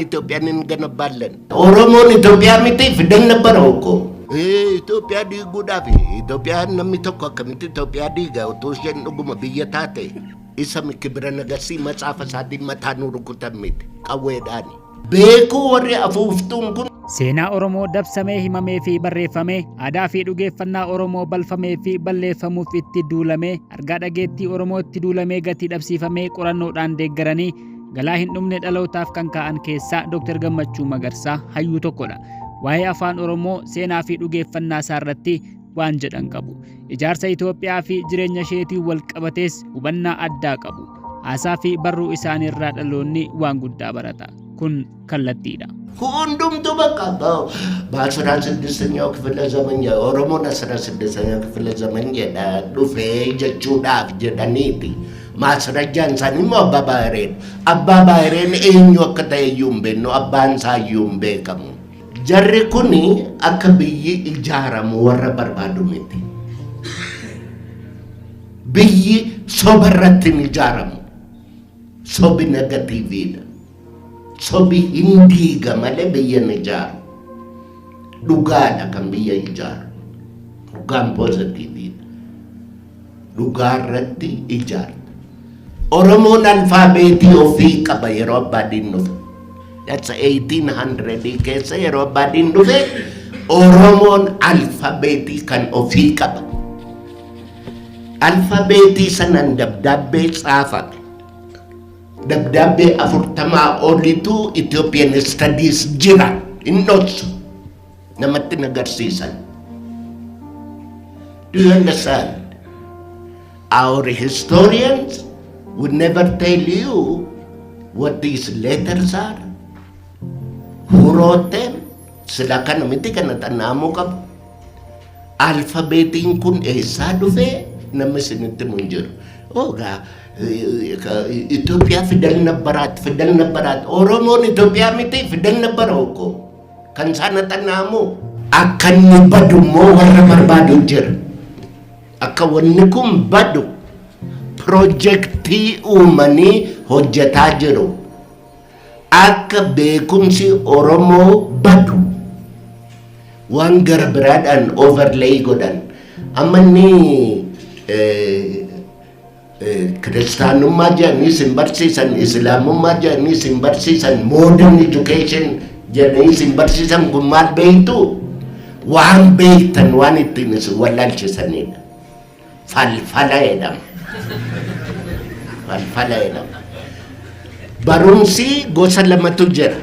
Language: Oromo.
ኢትዮጵያን እንገነባለን። ኦሮሞን ኢትዮጵያ ሚቲ ፊደል ነበረው እኮ ኢትዮጵያ ዲጉዳፊ ኢትዮጵያ ነሚተኮ ከምት ኢትዮጵያ ዲጋ ኦቶሽን ዱጉመ ብየታቴ ኢሰም ክብረ ነገሲ መጻፈ ሳዲ መታኑ ሩኩተሚት ቀወዳኒ ቤኩ ወሪ አፉፍቱን ኩን Seenaa Oromoo dabsamee himamee fi barreeffamee aadaa fi dhugeeffannaa Oromoo balfamee fi balleeffamuuf itti duulamee argaa dhageettii Oromootti duulamee gatii dhabsiifamee qorannoodhaan deeggaranii galaa hin dhumne dhalootaaf kan kaa'an keessaa Dr. Gammachuu Magarsaa hayyuu tokkodha. Waa'ee afaan Oromoo seenaa fi dhugeeffannaa isaa irratti waan jedhan qabu. Ijaarsa Itoophiyaa fi jireenya isheetiin wal qabatees hubannaa addaa qabu. Haasaa fi barruu isaaniirraa dhaloonni waan guddaa barata. Kun kallattiidha. ሁንዱምቱ በቃ በአስራ ስድስተኛው ክፍለ ዘመን የኦሮሞን 16ኛው ክፍለ ዘመን ዱፌ ጀቹዳፍ ጀዳኒቲ ማስረጃን ሳኒሞ አባባይሬን ኤኙ ከታዩም ቤኖ አባንሳዩም ቤከሙ ጀሪ ኩኒ አከብይ ኢጃራሙ ወረ በርባዱ ሚቲ ብይ ሶበረትን ኢጃራሙ ሶቢ ነገቲቪዳ sobi hindi gamale biyan ijar lugar akan biya ijar lugar positive lugar rati ijar Oromon alfabeti ofi kabayro badin no that's 1800 kesa yero badin no Oromon alfabeti kan ofi kaba alfabeti sanandabdabe safak dabdabe afurtama olitu Ethiopian studies jira in notes na matinagarsisan. Do you understand? Our historians would never tell you what these letters are. Who wrote them? Sila ka namiti ka natanamo ka. Alphabeting kun esa dufe na masiniti mo jiro. Oh ga, ኢትዮጵያ ፊደል ነበራት ኦሮሞን ኢትዮጵያ ሚቲ ፊደል ነበረው እኮ ከንሳነ ጠናሙ አከን በዱሞ ወረ በርባዱ ጅር አከ ወንኩም በዱ ፕሮጀክቲ ኡመኒ ሆጀታ ጅሩ አከ ቤኩምሲ ኦሮሞ በዱ ዋን ገርብራዳን ኦቨርሌይ ጎዳን አመኒ Kiristaanummaa jedhanii sin barsiisan, Islaamummaa jedhanii sin barsiisan, modern education jedhanii sin barsiisan kun maal beektu? Waan beektan waan ittiin isin wallaalchisanidha. Falfala jedhama. Falfala jedhama. Barumsi gosa lamatu jira.